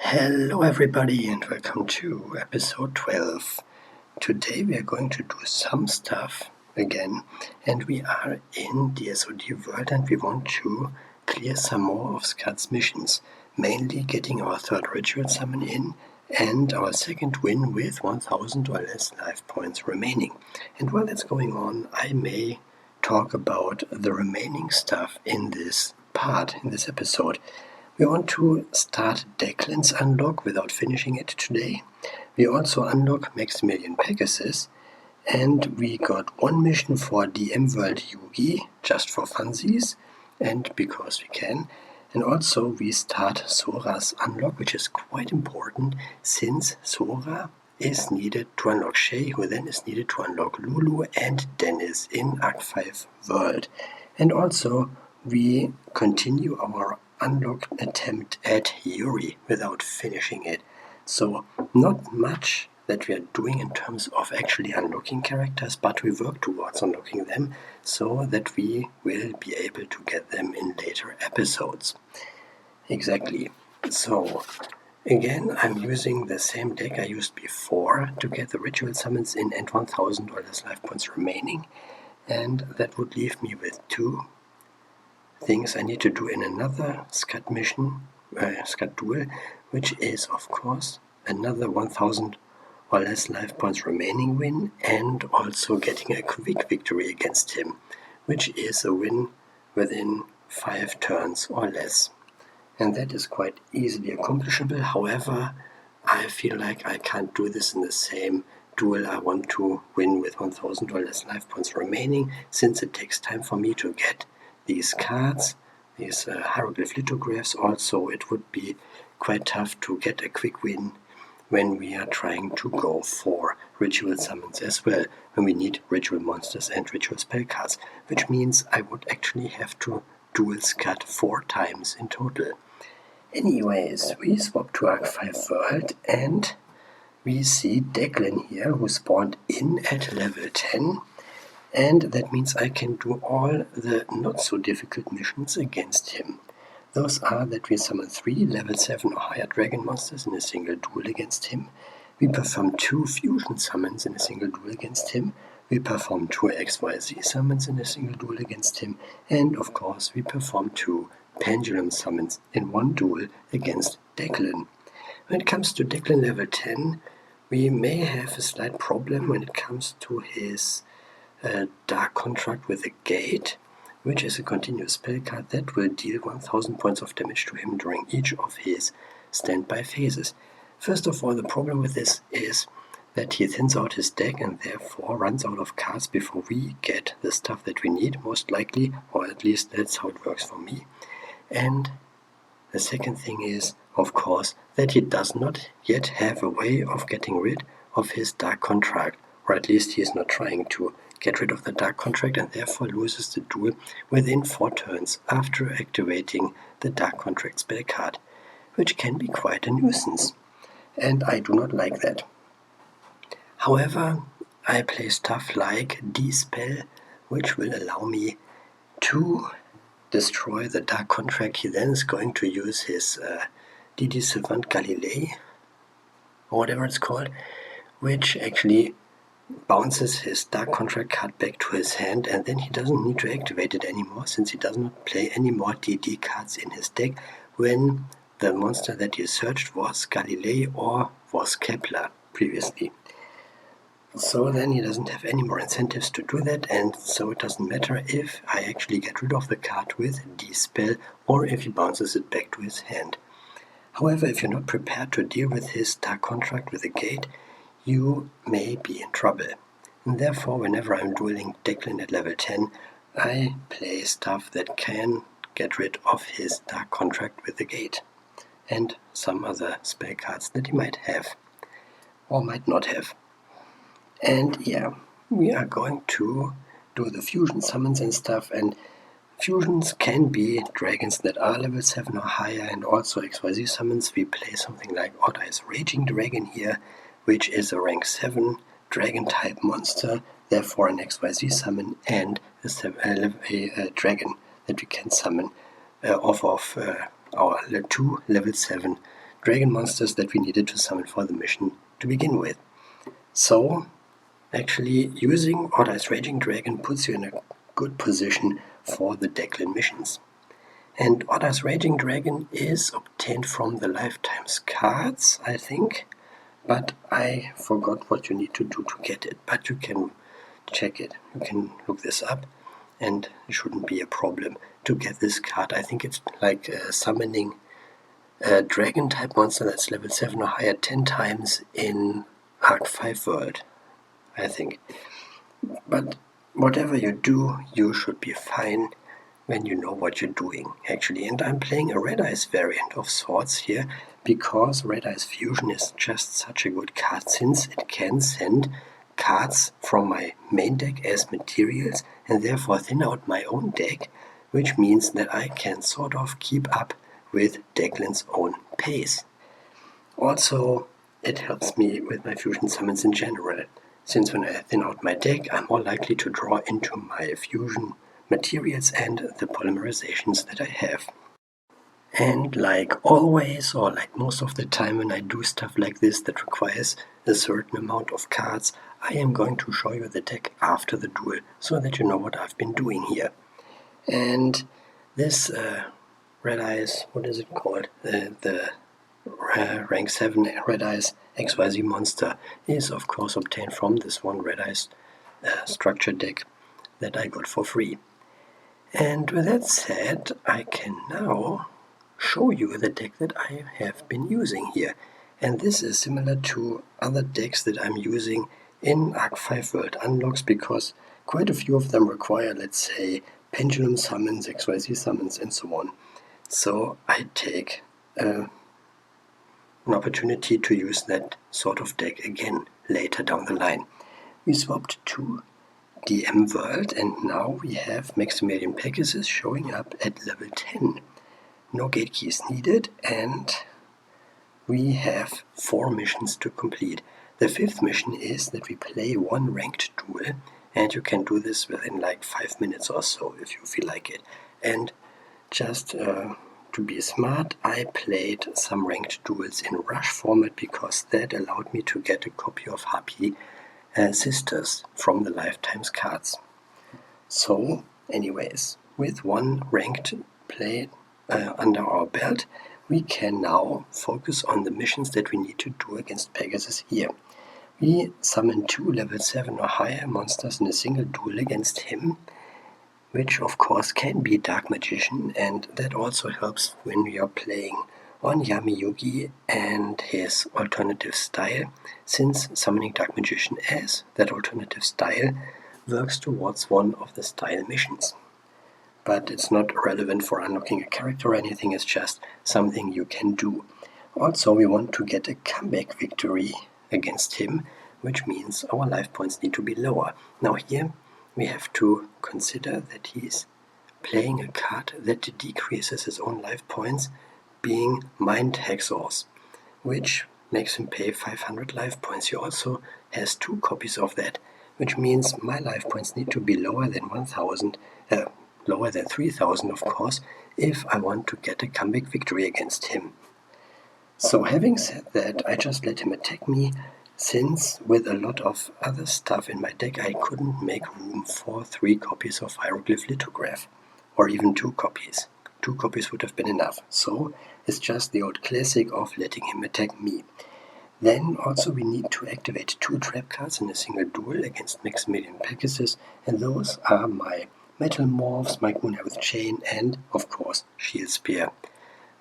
Hello everybody and welcome to episode 12. Today we are going to do some stuff again, and we are in the SOD world and we want to clear some more of Scud's missions, mainly getting our third ritual summon in and our second win with 1000 or less life points remaining. And while that's going on, I may talk about the remaining stuff in this episode. We want to start Declan's unlock without finishing it today. We also unlock Maximilian Pegasus, and we got one mission for DM World Yugi, just for funsies, and because we can. And also we start Sora's unlock, which is quite important, since Sora is needed to unlock Shay, who then is needed to unlock Lulu and Dennis in Arc 5 World. And also we continue our unlock attempt at Yuri without finishing it. So not much that we are doing in terms of actually unlocking characters, but we work towards unlocking them so that we will be able to get them in later episodes. Exactly. So again, I'm using the same deck I used before to get the ritual summons in and 1000 or less life points remaining, and that would leave me with two things I need to do in another Scud mission, Scud Duel, which is of course another 1000 or less life points remaining win, and also getting a quick victory against him, which is a win within 5 turns or less. And that is quite easily accomplishable. However, I feel like I can't do this in the same duel I want to win with 1000 or less life points remaining, since it takes time for me to get these cards, these hieroglyph lithographs. Also, it would be quite tough to get a quick win when we are trying to go for ritual summons as well, when we need ritual monsters and ritual spell cards, which means I would actually have to duel Scud 4 times in total. Anyways, we swap to Arc 5 World and we see Declan here, who spawned in at level 10. And that means I can do all the not-so-difficult missions against him. Those are that we summon 3 level 7 or higher dragon monsters in a single duel against him. We perform 2 fusion summons in a single duel against him. We perform 2 XYZ summons in a single duel against him. And of course we perform 2 pendulum summons in one duel against Declan. When it comes to Declan level 10, we may have a slight problem when it comes to his Dark Contract with a Gate, which is a continuous spell card that will deal 1000 points of damage to him during each of his standby phases. First of all, the problem with this is that he thins out his deck and therefore runs out of cards before we get the stuff that we need, most likely, or at least that's how it works for me. And the second thing is, of course, that he does not yet have a way of getting rid of his Dark Contract, or at least he is not trying to get rid of the Dark Contract, and therefore loses the duel within 4 turns after activating the Dark Contract spell card, which can be quite a nuisance, and I do not like that. However, I play stuff like D-Spell, which will allow me to destroy the Dark Contract. He then is going to use his DD Savant Galilei, or whatever it's called, which actually bounces his Dark Contract card back to his hand, and then he doesn't need to activate it anymore, since he does not play any more DD cards in his deck when the monster that he searched was Galilei or was Kepler previously. So then he doesn't have any more incentives to do that, and so it doesn't matter if I actually get rid of the card with D-Spell or if he bounces it back to his hand. However, if you're not prepared to deal with his Dark Contract with a Gate, you may be in trouble. And therefore, whenever I'm dueling Declan at level 10, I play stuff that can get rid of his Dark Contract with the Gate, and some other spell cards that he might have, or might not have. And yeah, we are going to do the fusion summons and stuff, and fusions can be dragons that are level 7 or higher, and also XYZ summons. We play something like Odd Eyes Raging Dragon here, which is a rank 7 dragon type monster, therefore an XYZ summon, and a dragon that we can summon off of our 2 level 7 dragon monsters that we needed to summon for the mission to begin with. So, actually, using Ordi's Raging Dragon puts you in a good position for the Declan missions. And Ordi's Raging Dragon is obtained from the Lifetimes cards, I think, but I forgot what you need to do to get it, but you can check it. You can look this up, and it shouldn't be a problem to get this card. I think it's like summoning a dragon-type monster that's level 7 or higher 10 times in Arc 5 World, I think. But whatever you do, you should be fine when you know what you're doing, actually. And I'm playing a Red Eyes variant of sorts here, because Red Eyes Fusion is just such a good card, since it can send cards from my main deck as materials and therefore thin out my own deck, which means that I can sort of keep up with Declan's own pace. Also, it helps me with my fusion summons in general, since when I thin out my deck, I'm more likely to draw into my fusion materials and the polymerizations that I have. And like always, or like most of the time when I do stuff like this that requires a certain amount of cards, I am going to show you the deck after the duel, so that you know what I've been doing here. And this Red Eyes, what is it called? The rank 7 Red Eyes XYZ monster is of course obtained from this one Red Eyes structure deck that I got for free. And with that said, I can now show you the deck that I have been using here. And this is similar to other decks that I'm using in Arc 5 World Unlocks, because quite a few of them require, let's say, pendulum summons, XYZ summons, and so on. So I take an opportunity to use that sort of deck again later down the line. We swapped to DM World, and now we have Maximilian Pegasus showing up at level 10. No gate keys needed, and we have 4 missions to complete. The 5th mission is that we play one ranked duel, and you can do this within like 5 minutes or so if you feel like it. And just to be smart, I played some ranked duels in Rush format, because that allowed me to get a copy of Happy Sisters from the Lifetimes cards. So, anyways, with one ranked play under our belt, we can now focus on the missions that we need to do against Pegasus here. We summon 2 level 7 or higher monsters in a single duel against him, which of course can be Dark Magician, and that also helps when we are playing on Yami Yugi and his alternative style, since summoning Dark Magician as that alternative style works towards one of the style missions. But it's not relevant for unlocking a character or anything, it's just something you can do. Also, we want to get a comeback victory against him, which means our life points need to be lower. Now here we have to consider that he's playing a card that decreases his own life points, being Mind Hexors, which makes him pay 500 life points. He also has 2 copies of that, which means my life points need to be lower than 1,000, lower than 3,000 of course, if I want to get a comeback victory against him. So having said that, I just let him attack me, since with a lot of other stuff in my deck I couldn't make room for 3 copies of Hieroglyph Lithograph, or even 2 copies. 2 copies would have been enough, so it's just the old classic of letting him attack me. Then also we need to activate 2 trap cards in a single duel against Maximilian Pegasus, and those are my Metal Morphs, my Gunnar with Chain, and of course Shield Spear.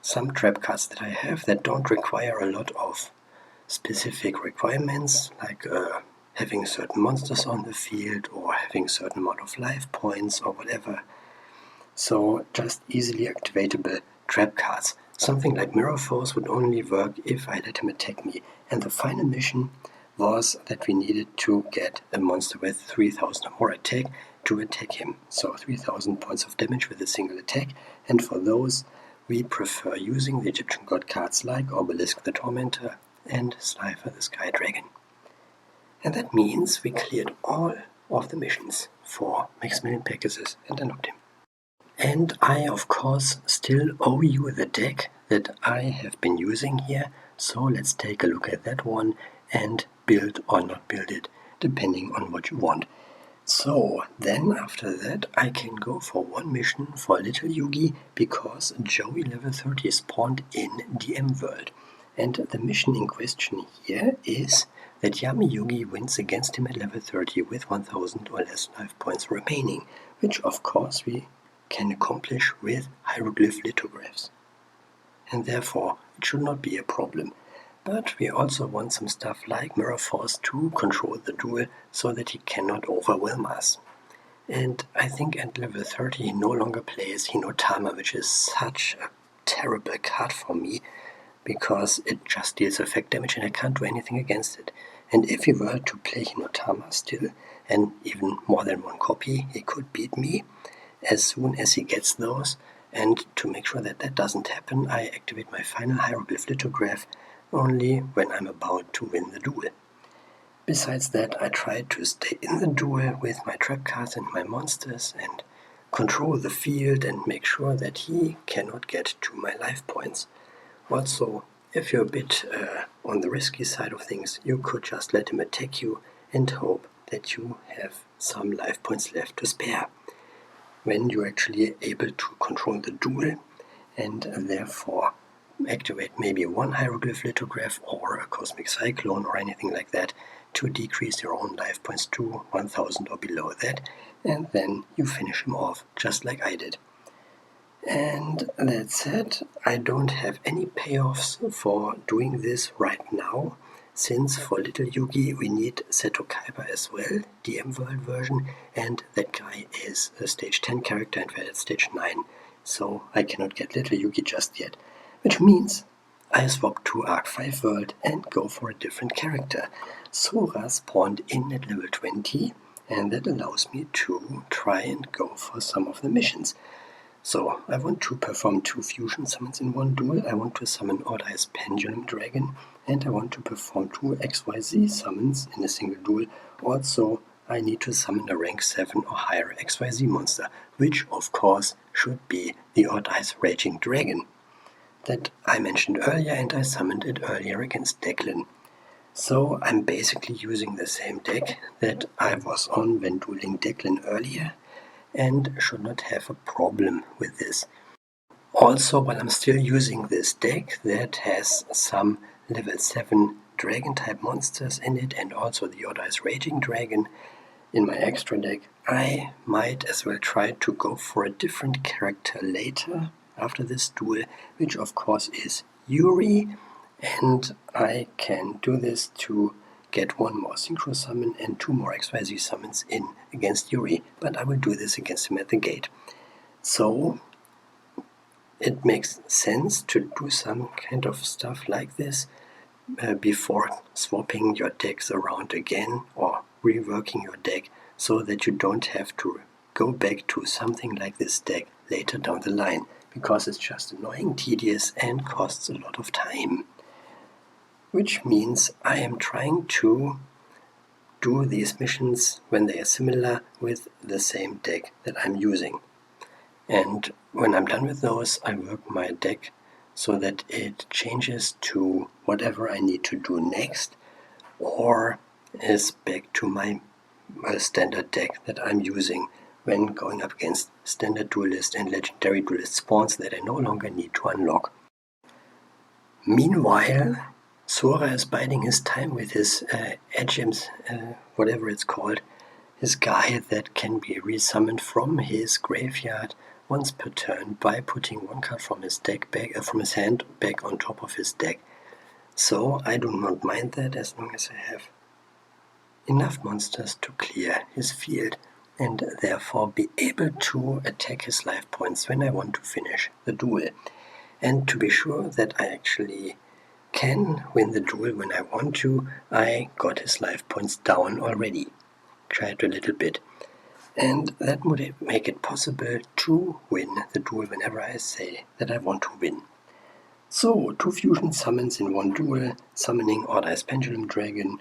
Some trap cards that I have that don't require a lot of specific requirements, like having certain monsters on the field or having a certain amount of life points or whatever. So just easily activatable trap cards. Something like Mirror Force would only work if I let him attack me. And the final mission was that we needed to get a monster with 3,000 or more attack to attack him. So 3,000 points of damage with a single attack, and for those we prefer using the Egyptian god cards like Obelisk the Tormentor and Slifer the Sky Dragon. And that means we cleared all of the missions for Maximilian Pegasus and unlocked him. And I of course still owe you the deck that I have been using here. So let's take a look at that one and build or not build it, depending on what you want. So then after that I can go for one mission for little Yugi, because Joey level 30 spawned in DM World. And the mission in question here is that Yummy Yugi wins against him at level 30 with 1000 or less life points remaining, which of course we can accomplish with hieroglyph lithographs. And therefore it should not be a problem. But we also want some stuff like Mirror Force to control the Duel so that he cannot overwhelm us. And I think at level 30 he no longer plays Hinotama, which is such a terrible card for me, because it just deals effect damage and I can't do anything against it. And if he were to play Hinotama still, and even more than one copy, he could beat me as soon as he gets those. And to make sure that that doesn't happen, I activate my final hieroglyph lithograph only when I'm about to win the duel. Besides that, I try to stay in the duel with my trap cards and my monsters and control the field and make sure that he cannot get to my life points. Also, if you're a bit on the risky side of things, you could just let him attack you and hope that you have some life points left to spare when you're actually able to control the duel, and therefore activate maybe one hieroglyph lithograph or a cosmic cyclone or anything like that to decrease your own life points to 1000 or below that, and then you finish him off just like I did. And that said, I don't have any payoffs for doing this right now, since for little Yugi we need Seto Kaiba as well, DM World version, and that guy is a stage 10 character and we're at stage 9, so I cannot get little Yugi just yet. Which means I swap to Arc 5 World and go for a different character. Sora spawned in at level 20, and that allows me to try and go for some of the missions. So I want to perform 2 fusion summons in one duel, I want to summon Odd Eyes Pendulum Dragon, and I want to perform 2 XYZ summons in a single duel. Also, I need to summon a rank 7 or higher XYZ monster, which of course should be the Odd Eyes Raging Dragon that I mentioned earlier, and I summoned it earlier against Declan. So I'm basically using the same deck that I was on when dueling Declan earlier, and should not have a problem with this. Also, while I'm still using this deck that has some level 7 dragon type monsters in it and also the Odd Eyes Raging Dragon in my extra deck, I might as well try to go for a different character later after this duel, which of course is Yuri, and I can do this to get 1 more Synchro Summon and 2 more XYZ summons in against Yuri, but I will do this against him at the gate. So it makes sense to do some kind of stuff like this before swapping your decks around again or reworking your deck, so that you don't have to go back to something like this deck later down the line, because it's just annoying, tedious, and costs a lot of time. Which means I am trying to do these missions when they are similar with the same deck that I'm using. And when I'm done with those, I work my deck so that it changes to whatever I need to do next, or is back to my standard deck that I'm using when going up against standard duelist and legendary duelist spawns that I no longer need to unlock. Meanwhile, Sora is biding his time with his Edgems, whatever it's called, his guy that can be resummoned from his graveyard once per turn by putting 1 card from his deck back, from his hand back on top of his deck. So I do not mind that, as long as I have enough monsters to clear his field and therefore be able to attack his life points when I want to finish the duel. And to be sure that I actually can win the duel when I want to, I got his life points down already, tried a little bit, and that would make it possible to win the duel whenever I say that I want to win. So, 2 fusion summons in 1 duel, summoning Odd Eyes Pendulum Dragon,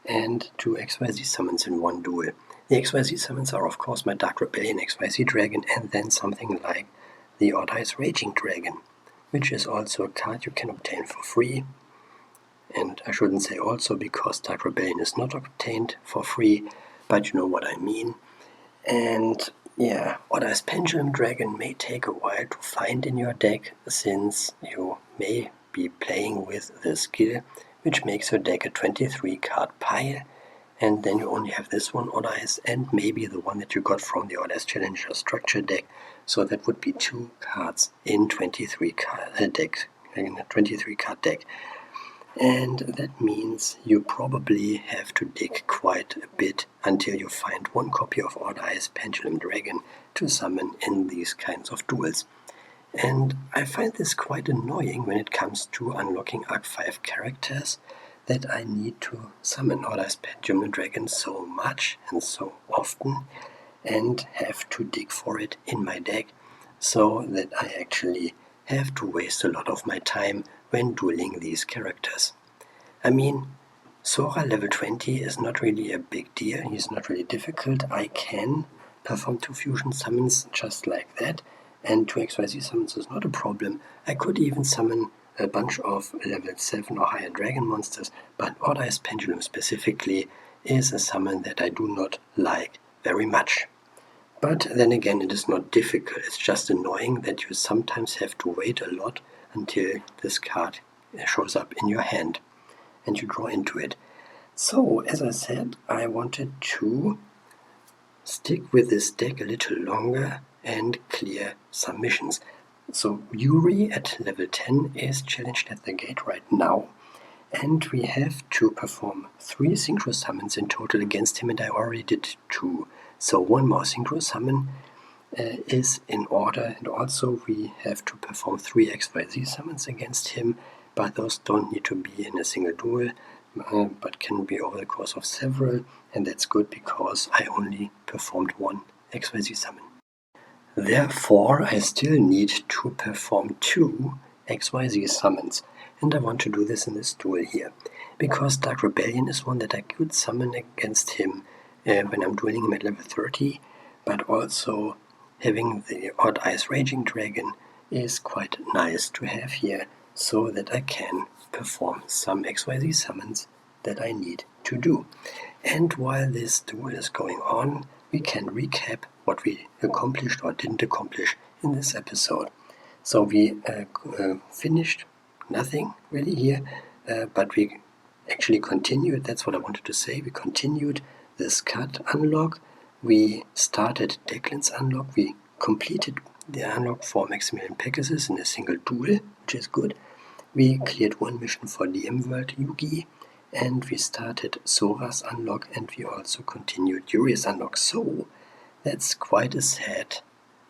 and 2 XYZ summons in 1 duel. The XYZ summons are of course my Dark Rebellion XYZ Dragon, and then something like the Odd Eyes Raging Dragon. which is also a card you can obtain for free. And I shouldn't say also, because Dark Rebellion is not obtained for free, but you know what I mean. And yeah, Odd Eyes Pendulum Dragon may take a while to find in your deck, since you may be playing with the skill, which makes your deck a 23 card pile, and then you only have this one Odd Eyes and maybe the one that you got from the Odd Eyes Challenger structure deck, so that would be 2 cards in 23 card deck, in a 23 card deck. And that means you probably have to dig quite a bit until you find one copy of Odd Eyes Pendulum Dragon to summon in these kinds of duels. And I find this quite annoying when it comes to unlocking Arc 5 characters, that I need to summon Odd Eyes Pendulum Dragon so much and so often, and have to dig for it in my deck, so that I actually have to waste a lot of my time when dueling these characters. I mean, Sora level 20 is not really a big deal, he's not really difficult. I can perform 2 fusion summons just like that, and 2 XYZ summons is not a problem. I could even summon a bunch of level 7 or higher dragon monsters, but Odd Eyes Pendulum specifically is a summon that I do not like very much. But then again, it is not difficult, it's just annoying that you sometimes have to wait a lot until this card shows up in your hand and you draw into it. So, as I said, I wanted to stick with this deck a little longer and clear some missions. So Yuri at level 10 is challenged at the gate right now, and we have to perform 3 synchro summons in total against him, and I already did 2. So 1 more synchro summon is in order, and also we have to perform 3 XYZ summons against him, but those don't need to be in a single duel, but can be over the course of several, and that's good because I only performed 1 XYZ summon. Therefore, I still need to perform 2 XYZ summons, and I want to do this in this duel here, because Dark Rebellion is one that I could summon against him when I'm dueling him at level 30, but also having the Odd Eyes Raging Dragon is quite nice to have here, so that I can perform some XYZ summons that I need to do. And while this duel is going on, we can recap what we accomplished or didn't accomplish in this episode. So we finished nothing really here, but we actually continued, that's what I wanted to say, we continued the Scud unlock, we started Declan's unlock, we completed the unlock for Maximilian Pegasus in a single duel, which is good. We cleared 1 mission for DM World Yugi, and we started Sora's unlock, and we also continued Yuri's unlock. So that's quite a sad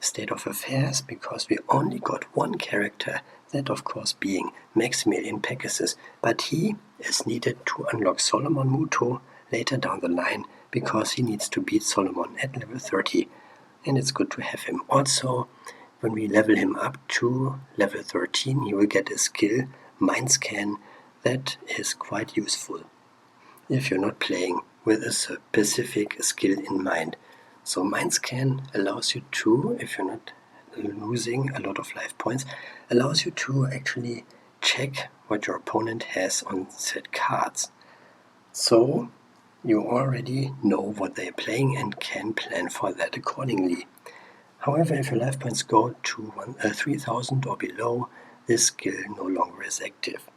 state of affairs, because we only got 1 character, that of course being Maximilian Pegasus, but he is needed to unlock Solomon Muto later down the line, because he needs to beat Solomon at level 30, and it's good to have him. Also, when we level him up to level 13, he will get a skill, Mind Scan, that is quite useful if you're not playing with a specific skill in mind. So Mind Scan allows you to, if you're not losing a lot of life points, allows you to actually check what your opponent has on said cards. So you already know what they're playing and can plan for that accordingly. However, if your life points go to 3000 or below, this skill no longer is active.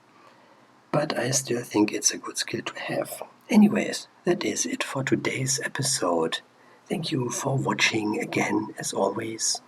But I still think it's a good skill to have. Anyways, that is it for today's episode. Thank you for watching again, as always.